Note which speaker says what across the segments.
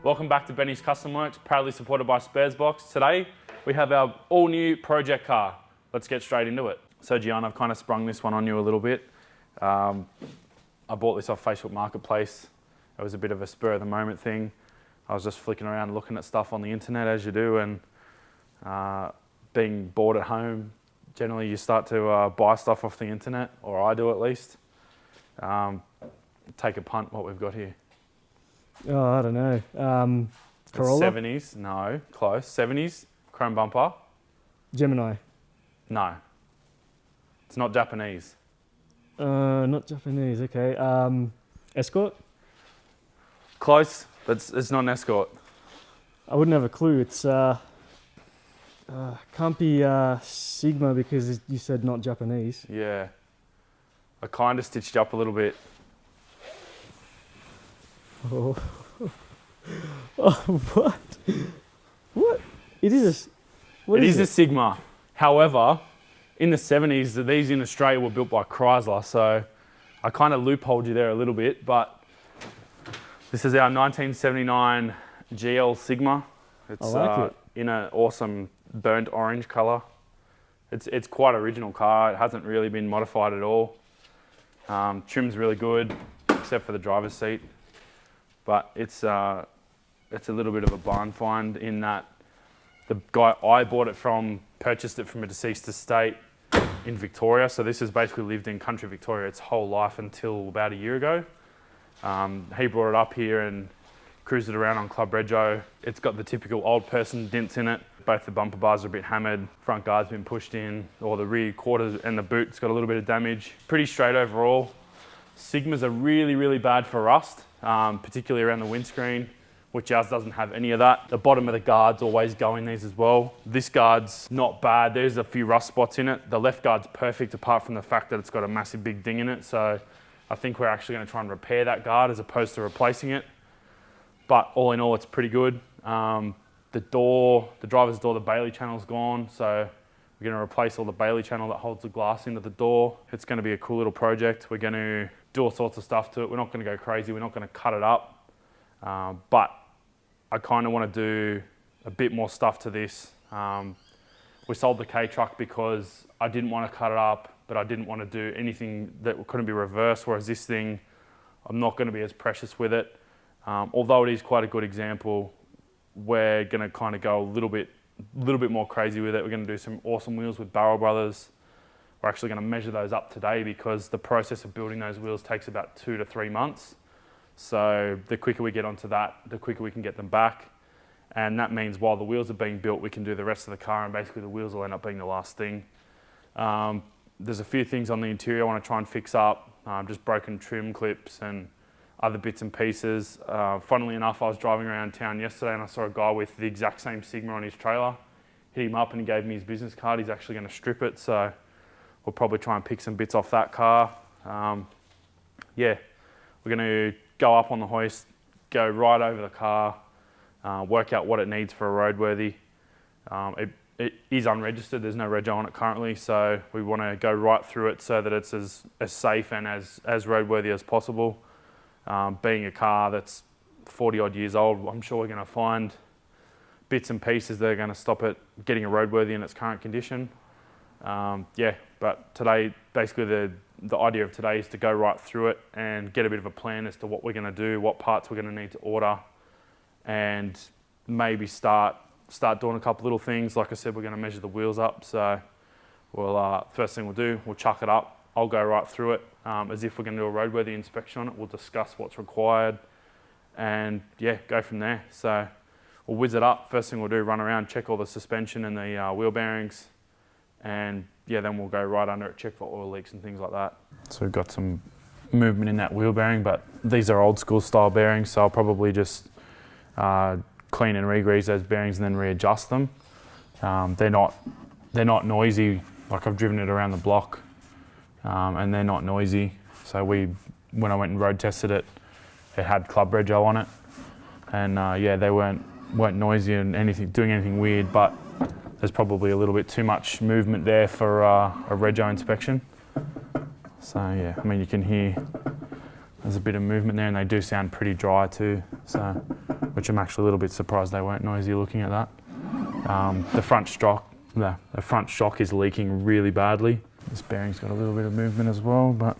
Speaker 1: Welcome back to Benny's Custom Works, proudly supported by Sparesbox. Today, we have our all-new project car. Let's get straight into it. So Gian, I've kind of sprung this one on you a little bit. I bought this off Facebook Marketplace. It was a bit of a spur of the moment thing. I was just flicking around looking at stuff on the internet as you do, and being bored at home, generally you start to buy stuff off the internet, or I do at least. Take a punt what we've got here.
Speaker 2: Oh, I don't know. Corolla?
Speaker 1: 70s, no, close. 70s, chrome bumper.
Speaker 2: Gemini?
Speaker 1: No. It's not Japanese.
Speaker 2: Not Japanese, okay. Escort?
Speaker 1: Close, but it's not an Escort.
Speaker 2: I wouldn't have a clue. It's can't be Sigma because you said not Japanese.
Speaker 1: Yeah. I kind of stitched you up a little bit.
Speaker 2: Oh, oh what? What? It is a
Speaker 1: Sigma. However, in the 70s, these in Australia were built by Chrysler, so I kind of loopholed you there a little bit, but this is our 1979 GL Sigma. It's
Speaker 2: I like it.
Speaker 1: In an awesome burnt orange color. It's quite original car. It hasn't really been modified at all. Trim's really good, except for the driver's seat. But it's a little bit of a barn find in that the guy I bought it from purchased it from a deceased estate in Victoria. So this has basically lived in country Victoria its whole life until about a year ago. He brought it up here and cruised it around on Club Rego. It's got the typical old person dents in it. Both the bumper bars are a bit hammered, front guard's been pushed in, or the rear quarters and the boot's got a little bit of damage. Pretty straight overall. Sigmas are really, really bad for rust, particularly around the windscreen, which ours doesn't have any of that. The bottom of the guard's always go in these as well. This guard's not bad. There's a few rust spots in it. The left guard's perfect apart from the fact that it's got a massive big ding in it. So I think we're actually going to try and repair that guard as opposed to replacing it. But all in all, it's pretty good. The driver's door, the Bailey channel's gone. So we're going to replace all the Bailey channel that holds the glass into the door. It's going to be a cool little project. We're going to do all sorts of stuff to it. We're not going to go crazy. We're not going to cut it up. But I kind of want to do a bit more stuff to this. We sold the K truck because I didn't want to cut it up, but I didn't want to do anything that couldn't be reversed, whereas this thing, I'm not going to be as precious with it. Although it is quite a good example, we're going to kind of go a little bit more crazy with it. We're going to do some awesome wheels with Barrel Brothers. We're actually going to measure those up today because the process of building those wheels takes about 2 to 3 months. So the quicker we get onto that, the quicker we can get them back. And that means while the wheels are being built, we can do the rest of the car, and basically the wheels will end up being the last thing. There's a few things on the interior I want to try and fix up, just broken trim clips and other bits and pieces. Funnily enough, I was driving around town yesterday and I saw a guy with the exact same Sigma on his trailer. Hit him up and he gave me his business card. He's actually going to strip it, so we'll probably try and pick some bits off that car. Yeah, we're going to go up on the hoist, go right over the car, work out what it needs for a roadworthy. It is unregistered, there's no rego on it currently, so we want to go right through it so that it's as safe and as roadworthy as possible. Being a car that's 40 odd years old, I'm sure we're going to find bits and pieces that are going to stop it getting a roadworthy in its current condition. Yeah, but today, basically the idea of today is to go right through it and get a bit of a plan as to what we're going to do, what parts we're going to need to order, and maybe start doing a couple little things. Like I said, we're going to measure the wheels up, so we'll first thing we'll do, we'll chuck it up. I'll go right through it as if we're going to do a roadworthy inspection on it. We'll discuss what's required and yeah, go from there. So we'll whiz it up. First thing we'll do, run around, check all the suspension and the wheel bearings, and yeah, then we'll go right under it, check for oil leaks and things like that. So we've got some movement in that wheel bearing, but these are old school style bearings, so I'll probably just clean and re-grease those bearings and then readjust them. They're not noisy. Like I've driven it around the block. And they're not noisy. So when I went and road tested it, it had Club Rego on it, and yeah, they weren't noisy and doing anything weird. But there's probably a little bit too much movement there for a rego inspection. So yeah, I mean you can hear there's a bit of movement there, and they do sound pretty dry too. So which I'm actually a little bit surprised they weren't noisy looking at that. The front shock is leaking really badly. This bearing's got a little bit of movement as well, but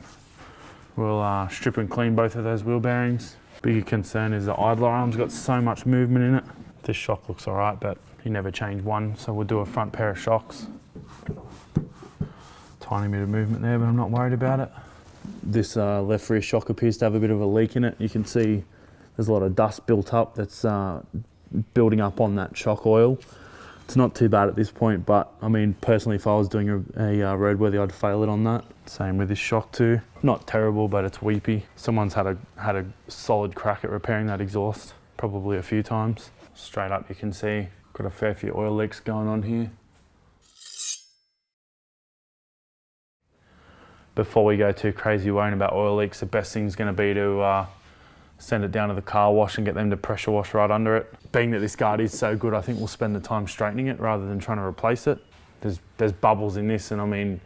Speaker 1: we'll strip and clean both of those wheel bearings. Bigger concern is the idler arm's got so much movement in it. This shock looks all right, but he never changed one, so we'll do a front pair of shocks. Tiny bit of movement there, but I'm not worried about it. This left rear shock appears to have a bit of a leak in it. You can see there's a lot of dust built up that's building up on that shock oil. It's not too bad at this point, but I mean, personally, if I was doing a roadworthy, I'd fail it on that. Same with this shock too. Not terrible, but it's weepy. Someone's had a solid crack at repairing that exhaust, probably a few times. Straight up, you can see got a fair few oil leaks going on here. Before we go too crazy worrying about oil leaks, the best thing's going to be to send it down to the car wash and get them to pressure wash right under it. Being that this guard is so good, I think we'll spend the time straightening it rather than trying to replace it. There's bubbles in this, and I mean,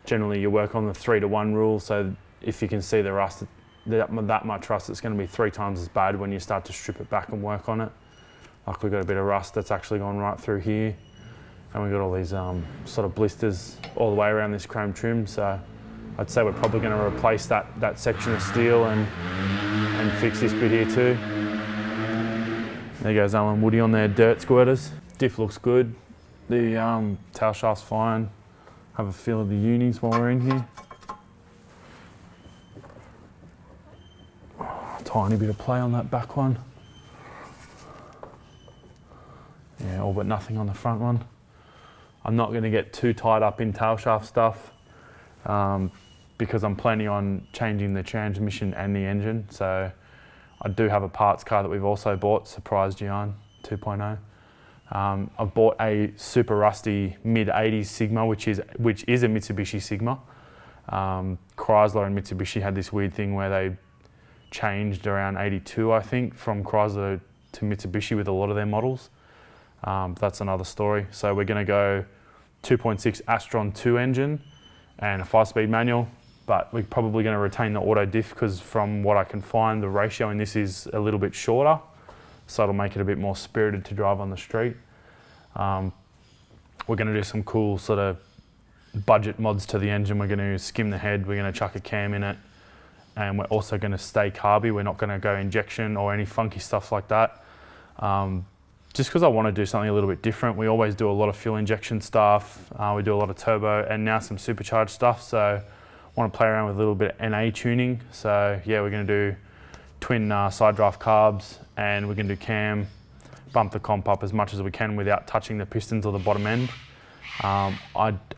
Speaker 1: generally you work on the 3-to-1 rule, so if you can see the rust, that much rust, it's going to be 3 times as bad when you start to strip it back and work on it. Like we've got a bit of rust that's actually gone right through here, and we've got all these sort of blisters all the way around this chrome trim, so I'd say we're probably going to replace that section of steel and fix this bit here too. There goes Alan Woody on their dirt squirters. Diff looks good. The tail shaft's fine. Have a feel of the unis while we're in here. Tiny bit of play on that back one. Yeah, all but nothing on the front one. I'm not going to get too tied up in tail shaft stuff. Because I'm planning on changing the transmission and the engine. So I do have a parts car that we've also bought, Surprise Gian 2.0. I've bought a super rusty mid-80s Sigma, which is a Mitsubishi Sigma. Chrysler and Mitsubishi had this weird thing where they changed around 82, I think, from Chrysler to Mitsubishi with a lot of their models. That's another story. So we're going to go 2.6 Astron 2 engine and a 5-speed manual, but we're probably going to retain the auto diff because from what I can find, the ratio in this is a little bit shorter, so it'll make it a bit more spirited to drive on the street. We're going to do some cool sort of budget mods to the engine. We're going to skim the head, we're going to chuck a cam in it, and we're also going to stay carby. We're not going to go injection or any funky stuff like that. Just because I want to do something a little bit different. We always do a lot of fuel injection stuff, we do a lot of turbo and now some supercharged stuff, so I want to play around with a little bit of NA tuning. So yeah, we're going to do twin side drive carbs, and we're going to do cam, bump the comp up as much as we can without touching the pistons or the bottom end. I'm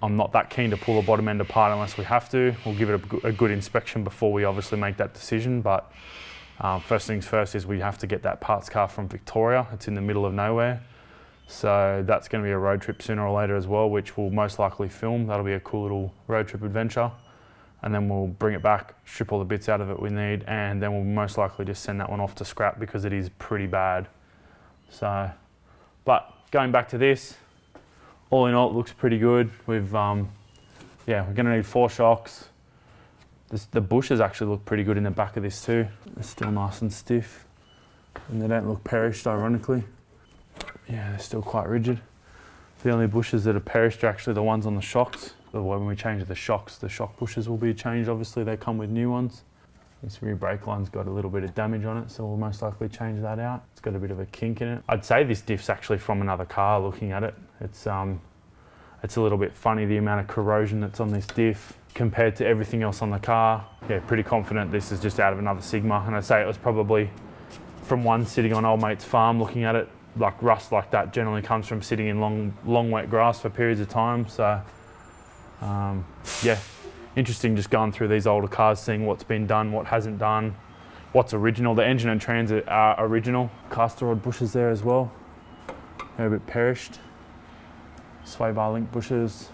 Speaker 1: not that keen to pull the bottom end apart unless we have to. We'll give it a good inspection before we obviously make that decision, but first things first is we have to get that parts car from Victoria. It's in the middle of nowhere. So that's going to be a road trip sooner or later as well, which we'll most likely film. That'll be a cool little road trip adventure. And then we'll bring it back, strip all the bits out of it we need, and then we'll most likely just send that one off to scrap because it is pretty bad. So, but going back to this, all in all, it looks pretty good. We've, yeah, we're going to need 4 shocks. The bushes actually look pretty good in the back of this too. They're still nice and stiff, and they don't look perished, ironically. Yeah, they're still quite rigid. The only bushes that are perished are actually the ones on the shocks. When we change the shocks, the shock bushes will be changed. Obviously, they come with new ones. This rear brake line's got a little bit of damage on it, so we'll most likely change that out. It's got a bit of a kink in it. I'd say this diff's actually from another car looking at it. It's a little bit funny, the amount of corrosion that's on this diff compared to everything else on the car. Yeah, pretty confident this is just out of another Sigma, and I'd say it was probably from one sitting on old mate's farm looking at it. Like rust like that generally comes from sitting in long wet grass for periods of time, so yeah, interesting just going through these older cars, seeing what's been done, what hasn't done, what's original. The engine and transit are original. Caster rod bushes there as well. They're a bit perished. Sway bar link bushes.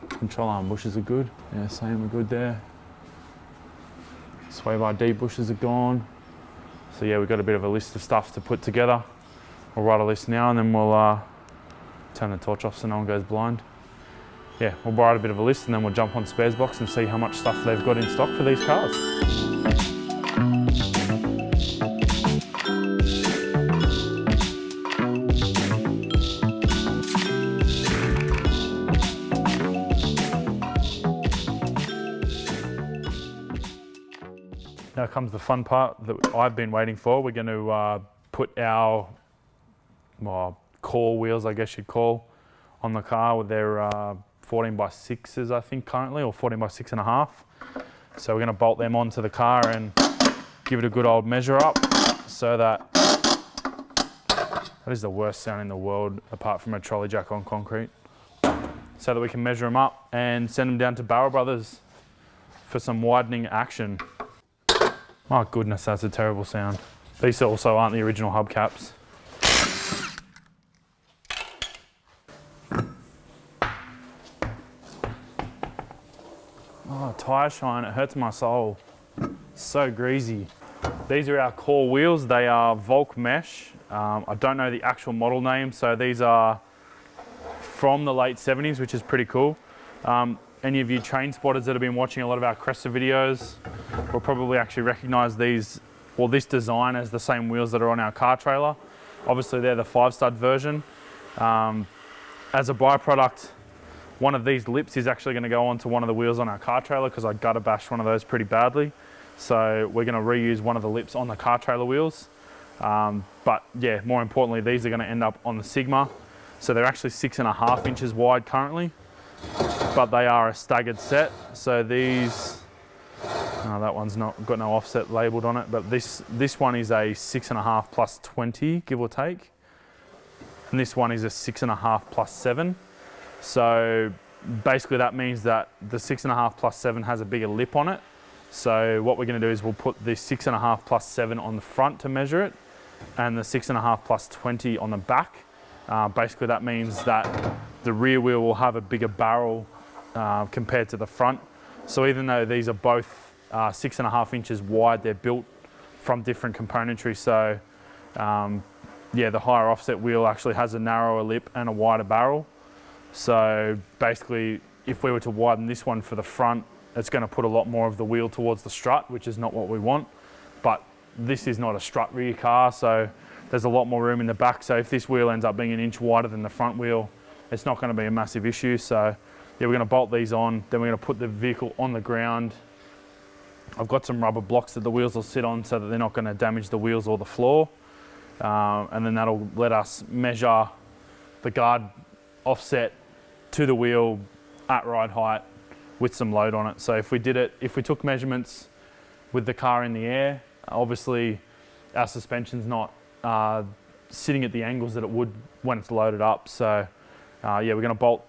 Speaker 1: Control arm bushes are good. Yeah, same are good there. Sway bar D bushes are gone. So yeah, we've got a bit of a list of stuff to put together. We'll write a list now and then we'll turn the torch off so no one goes blind. Yeah, we'll write a bit of a list and then we'll jump on Spares Box and see how much stuff they've got in stock for these cars. Now comes the fun part that I've been waiting for. We're going to put our core wheels, I guess you'd call, on the car. They're 14 by 6s, I think, currently, or 14 by 6.5. So we're going to bolt them onto the car and give it a good old measure up, so that is the worst sound in the world apart from a trolley jack on concrete. So that we can measure them up and send them down to Barrel Brothers for some widening action. My goodness, that's a terrible sound. These also aren't the original hubcaps. Oh, tyre shine, it hurts my soul. So greasy. These are our core wheels. They are Volk mesh. I don't know the actual model name, so these are from the late 70s, which is pretty cool. Any of you train spotters that have been watching a lot of our Cresta videos will probably actually recognize these, or this design, as the same wheels that are on our car trailer. Obviously they're the 5-stud version. As a byproduct, one of these lips is actually going to go onto one of the wheels on our car trailer, because I gutter bashed one of those pretty badly. So we're going to reuse one of the lips on the car trailer wheels. But yeah, more importantly, these are going to end up on the Sigma. So they're actually 6.5 inches wide currently, but they are a staggered set. So these, that one's not got no offset labeled on it, but this one is a 6.5 plus 20, give or take. And this one is a 6.5 plus 7. So basically that means that the 6.5 plus 7 has a bigger lip on it. So what we're going to do is we'll put the 6.5 plus 7 on the front to measure it, and the 6.5 plus 20 on the back. Basically that means that the rear wheel will have a bigger barrel compared to the front. So even though these are both 6.5 inches wide, they're built from different componentry. So yeah, the higher offset wheel actually has a narrower lip and a wider barrel. So basically, if we were to widen this one for the front, it's going to put a lot more of the wheel towards the strut, which is not what we want. But this is not a strut rear car, so there's a lot more room in the back. So if this wheel ends up being an inch wider than the front wheel, it's not going to be a massive issue. So yeah, we're going to bolt these on, then we're going to put the vehicle on the ground. I've got some rubber blocks that the wheels will sit on so that they're not going to damage the wheels or the floor. And then that'll let us measure the guard offset to the wheel at ride height with some load on it. So if we took measurements with the car in the air, obviously our suspension's not sitting at the angles that it would when it's loaded up. So yeah, we're going to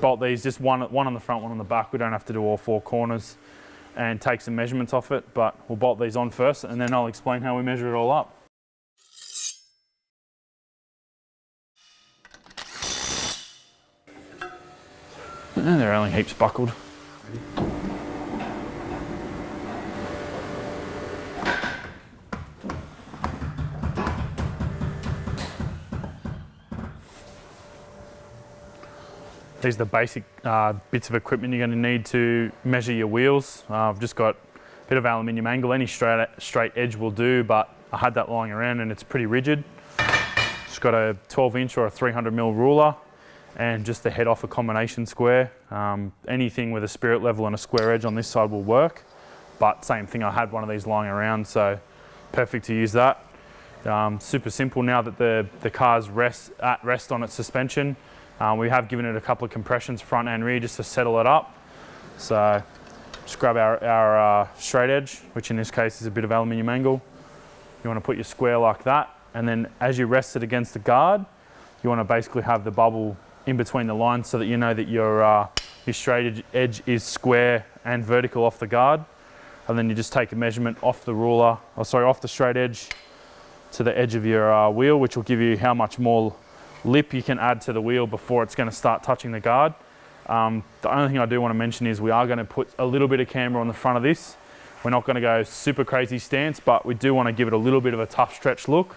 Speaker 1: bolt these, just one on the front, one on the back. We don't have to do all 4 corners and take some measurements off it, but we'll bolt these on first, and then I'll explain how we measure it all up. And they're only heaps buckled. These are the basic bits of equipment you're going to need to measure your wheels. I've just got a bit of aluminium angle. Any straight edge will do, but I had that lying around and it's pretty rigid. Just got a 12-inch or a 300mm ruler, and just the head off a combination square. Anything with a spirit level and a square edge on this side will work, but same thing, I had one of these lying around, so perfect to use that. Super simple now that the car's at rest on its suspension. We have given it a couple of compressions front and rear just to settle it up. So just grab our straight edge, which in this case is a bit of aluminium angle. You want to put your square like that, and then as you rest it against the guard, you want to basically have the bubble in between the lines so that you know that your straight edge is square and vertical off the guard. And then you just take a measurement off the ruler, off the straight edge to the edge of your wheel, which will give you how much more lip you can add to the wheel before it's going to start touching the guard. The only thing I do want to mention is we are going to put a little bit of camber on the front of this. We're not going to go super crazy stance, but we do want to give it a little bit of a tough stretch look.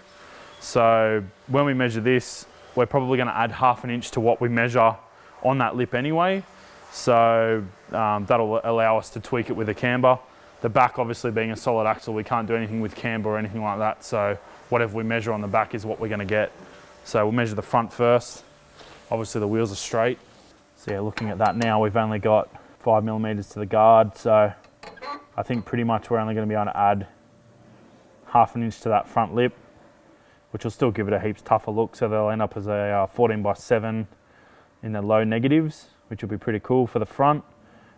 Speaker 1: So when we measure this, we're probably going to add ½ an inch to what we measure on that lip anyway. So that'll allow us to tweak it with a camber. The back obviously being a solid axle, we can't do anything with camber or anything like that. So whatever we measure on the back is what we're going to get. So we'll measure the front first. Obviously the wheels are straight. So yeah, looking at that now, we've only got 5mm to the guard. So I think pretty much we're only going to be able to add half an inch to that front lip, which will still give it a heaps tougher look. So they'll end up as a 14x7 in the low negatives, which will be pretty cool for the front.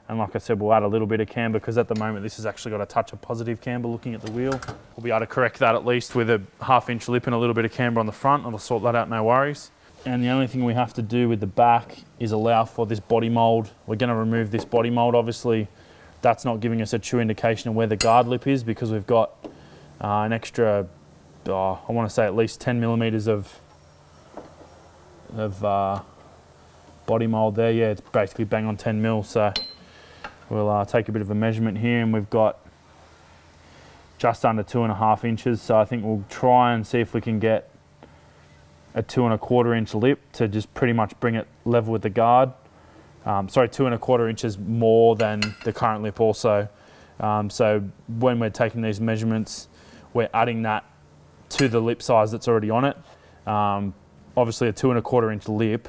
Speaker 1: And like I said, we'll add a little bit of camber because at the moment this has actually got a touch of positive camber looking at the wheel. We'll be able to correct that at least with a half-inch lip and a little bit of camber on the front, and we'll sort that out, no worries. And the only thing we have to do with the back is allow for this body mold. We're going to remove this body mold. Obviously, that's not giving us a true indication of where the guard lip is because we've got an extra, I want to say at least 10 millimeters of body mold there. Yeah, it's basically bang on 10 mil. So we'll take a bit of a measurement here, and we've got just under 2.5 inches. So I think we'll try and see if we can get a 2.25 inch lip to just pretty much bring it level with the guard. Sorry, 2.25 inches more than the current lip also. So when we're taking these measurements, we're adding that to the lip size that's already on it. Obviously a 2.25 inch lip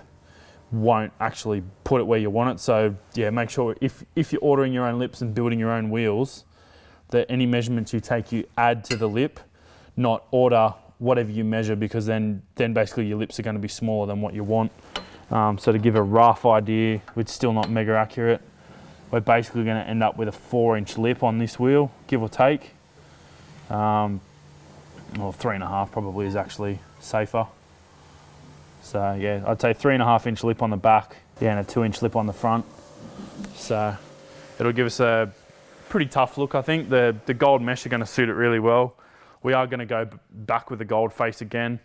Speaker 1: won't actually put it where you want it. So yeah, make sure if you're ordering your own lips and building your own wheels, that any measurements you take, you add to the lip, not order whatever you measure, because then basically your lips are going to be smaller than what you want. So to give a rough idea, it's still not mega accurate. We're basically going to end up with a 4-inch lip on this wheel, give or take. Well, 3.5 probably is actually safer. So yeah, I'd say 3.5-inch lip on the back, yeah, and a 2-inch lip on the front. So it'll give us a pretty tough look, I think. The gold mesh are going to suit it really well. We are going to go back with the gold face again.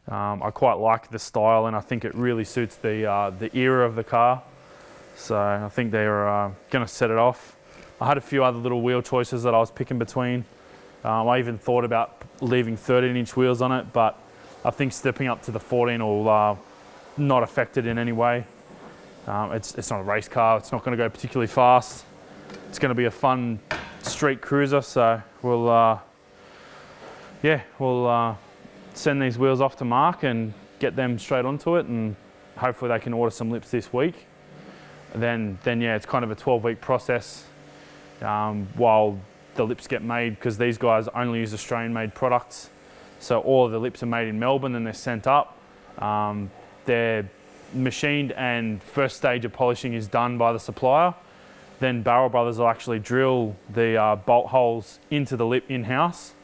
Speaker 1: I quite like the style, and I think it really suits the era of the car. So I think they're going to set it off. I had a few other little wheel choices that I was picking between. I even thought about leaving 13-inch wheels on it, but I think stepping up to the 14 will not affect it in any way. It's not a race car. It's not going to go particularly fast. It's going to be a fun street cruiser. So we'll send these wheels off to Mark and get them straight onto it, and hopefully they can order some lips this week. Then yeah, it's kind of a 12-week process while the lips get made, because these guys only use Australian-made products. So all of the lips are made in Melbourne and they're sent up. They're machined, and first stage of polishing is done by the supplier. Then Barrel Brothers will actually drill the bolt holes into the lip in-house.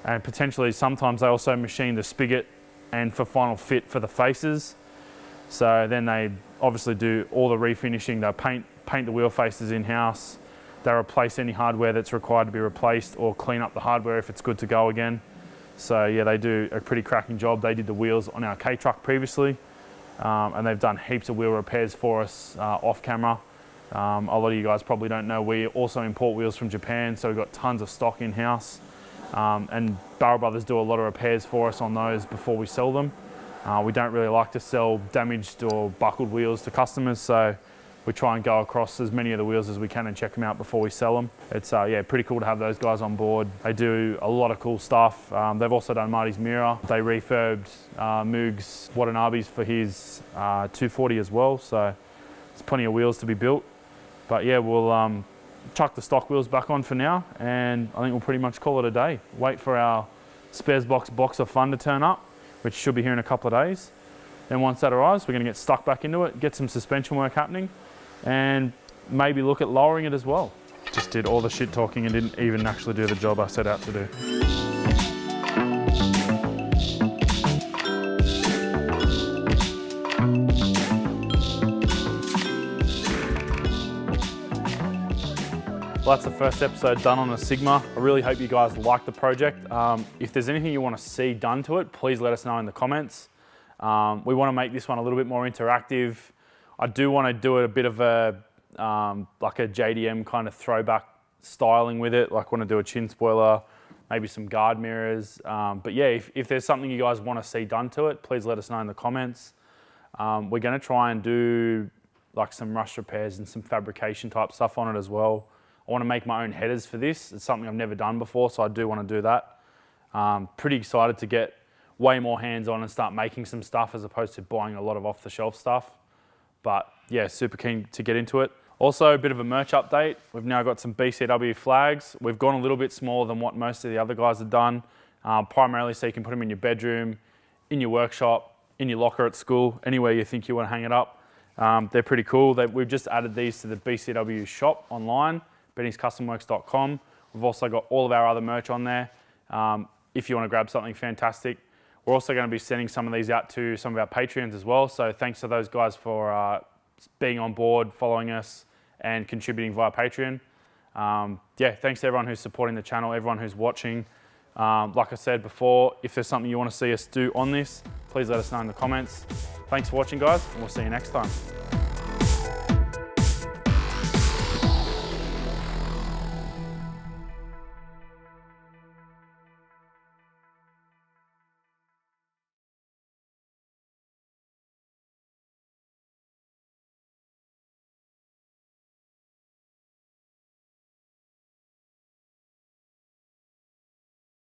Speaker 1: And potentially sometimes they also machine the spigot and for final fit for the faces. So then they obviously do all the refinishing. They'll paint the wheel faces in-house. They replace any hardware that's required to be replaced, or clean up the hardware if it's good to go again. So yeah, they do a pretty cracking job. They did the wheels on our K-Truck previously, and they've done heaps of wheel repairs for us off camera. A lot of you guys probably don't know, we also import wheels from Japan, so we've got tons of stock in-house. And Barrel Brothers do a lot of repairs for us on those before we sell them. We don't really like to sell damaged or buckled wheels to customers, so we try and go across as many of the wheels as we can and check them out before we sell them. It's yeah, pretty cool to have those guys on board. They do a lot of cool stuff. They've also done Marty's mirror. They refurbed Moog's Watanabe's for his 240 as well, so there's plenty of wheels to be built. But yeah, we'll chuck the stock wheels back on for now, and I think we'll pretty much call it a day. Wait for our spares box of fun to turn up, which should be here in a couple of days. Then once that arrives, we're going to get stuck back into it, get some suspension work happening, and maybe look at lowering it as well. Just did all the shit talking and didn't even actually do the job I set out to do. Well, that's the first episode done on a Sigma. I really hope you guys like the project. If there's anything you want to see done to it, please let us know in the comments. We want to make this one a little bit more interactive. I do want to do it a bit of a like a JDM kind of throwback styling with it. Like want to do a chin spoiler, maybe some guard mirrors. But yeah, if there's something you guys want to see done to it, please let us know in the comments. We're going to try and do like some rust repairs and some fabrication type stuff on it as well. I want to make my own headers for this. It's something I've never done before, so I do want to do that. Pretty excited to get way more hands-on and start making some stuff as opposed to buying a lot of off-the-shelf stuff. But yeah, super keen to get into it. Also, a bit of a merch update. We've now got some Bcw flags. We've gone a little bit smaller than what most of the other guys have done, primarily so you can put them in your bedroom, in your workshop, in your locker at school, anywhere you think you want to hang it up. They're pretty cool. We've just added these to the Bcw shop online, benningscustomworks.com. We've also got all of our other merch on there. If you want to grab something fantastic. We're also going to be sending some of these out to some of our Patreons as well. So thanks to those guys for being on board, following us, and contributing via Patreon. Yeah, thanks to everyone who's supporting the channel, everyone who's watching. Like I said before, if there's something you want to see us do on this, please let us know in the comments. Thanks for watching, guys, and we'll see you next time.